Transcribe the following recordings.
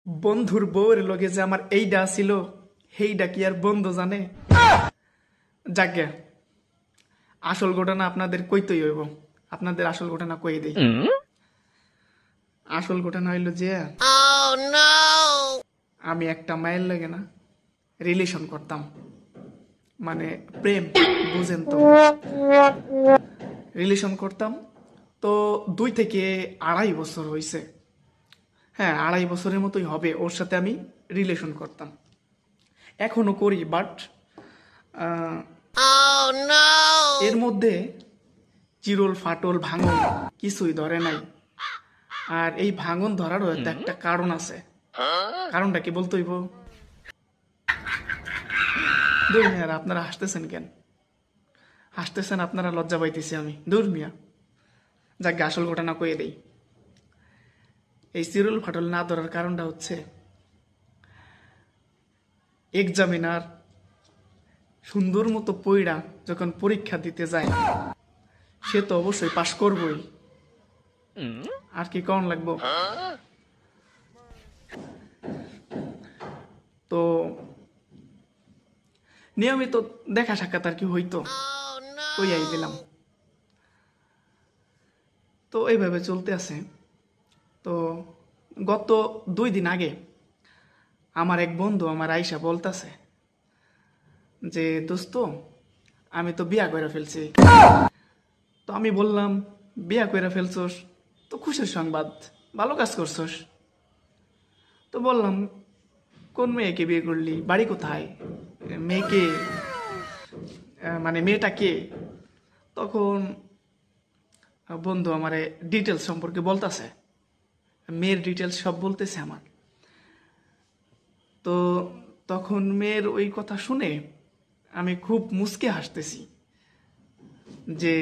বন্ধুর বউয়ের লগে যে আমার এইডা ছিল সেইডা কি আর বন্ধু জানে? যাকে আসল ঘটনা আপনাদের কইতেই হইব। আপনাদের আসল ঘটনা কই দেই। আসল ঘটনা হইল যে আমি একটা মায়ের লাগে না রিলেশন করতাম, মানে প্রেম, বুঝেন তো, রিলেশন করতাম। তো 2 থেকে 2.5 বছর হয়েছে। হ্যাঁ, 2.5 বছরের মতোই হবে ওর সাথে আমি রিলেশন করতাম, এখনো করি। বাট এর মধ্যে চিরল ফাটল ভাঙন কিছুই ধরে নাই। আর এই ভাঙন ধরারও একটা কারণ আছে। কারণটা কি বলতে হইব? দূর মিয়া, আপনারা হাসতেছেন কেন? হাসতেছেন আপনারা, লজ্জা পাইতেছি আমি। দূর মিয়া, যাকে আসল ঘটনা কয়ে দেই। এই চিরল ফাটল না ধরার কারণটা হচ্ছে এক্সামিনার সুন্দর মতো পইড়া যখন পরীক্ষা দিতে যায়, সে তো অবশ্যই পাশ করবই, আর কি কম লাগবো। তো নিয়মিত দেখা সাক্ষাৎ আর কি হইতো, কইয়াই দিলাম। তো এইভাবে চলতে আছে। তো গত 2 দিন আগে আমার এক বন্ধু আমার আইসা বলতাছে যে, দোস্ত আমি তো বিয়া করে ফেলছি। তো আমি বললাম, বিয়া করে ফেলছোস তো খুশির সংবাদ, ভালো কাজ করছোস। তো বললাম, কোন মেয়েকে বিয়ে করলি, বাড়ি কোথায়, মেয়েকে মানে মেয়েটা কে? তখন বন্ধু আমারে ডিটেলস সম্পর্কে বলতেছে, মেয়ের ডিটেলস সব বলতেছে আমার। তো তখন মেয়ের ওই কথা শুনে আমি খুব মুচকে হাসতেছি যে,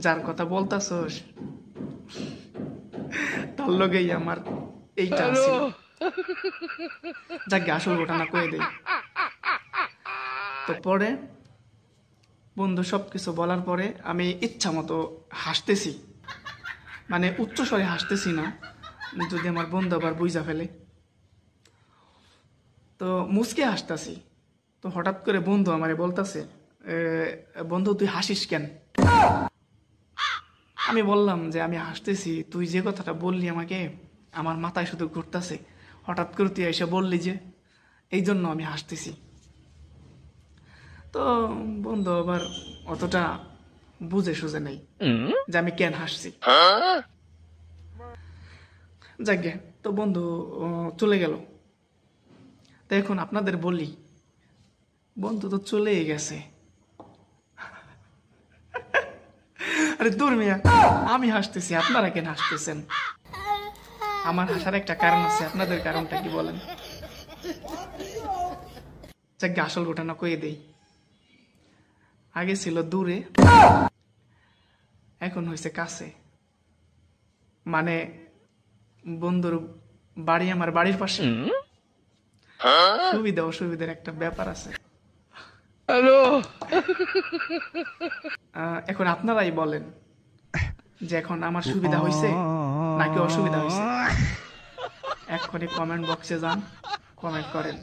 যার কথা বলতাছস তার লগেই আমার এইটা ছিল। যাকে আসল ঘটনা কয়ে দেই। তো পরে বন্ধু সবকিছু বলার পরে আমি ইচ্ছা মতো হাসতেছি, মানে উচ্চ স্বরে হাসতেছি না, যদি আমার বন্ধু আবার বুঝা ফেলে। তো মুচকে হাসতাছি। তো হঠাৎ করে বন্ধু আমারে বলতাছে, বন্ধু তুই হাসিস কেন? আমি বললাম যে আমি হাসতেছি, তুই যে কথাটা বললি আমাকে, আমার মাথায় শুধু ঘুরতেছে। হঠাৎ করে তুই এসে বললি যে, এই জন্য আমি হাসতেছি। তো বন্ধু আবার অতটা বুঝে সুঝে নেই যে আমি কেন হাসছি। যাকে তো বন্ধু চলে গেল। তো এখন আপনাদের বলি, বন্ধু তো চলেই গেছে। আরে দূর মিয়া, আমি হাসতেছি, আপনারা কেন হাসতেছেন? আমার হাসার একটা কারণ আছে, আপনাদের কারণটা কি বলেন? যাকে আসল ঘটনা কয়ে দেই। আগে ছিল দূরে, এখন হয়েছে কাছে। মানে বন্ধুর বাড়ি আমার বাড়ির পাশে। সুবিধা অসুবিধার একটা ব্যাপার আছে। এখন আপনারাই বলেন যে এখন আমার সুবিধা হয়েছে নাকি অসুবিধা হয়েছে। এক্ষুনি কমেন্ট বক্সে যান, কমেন্ট করেন।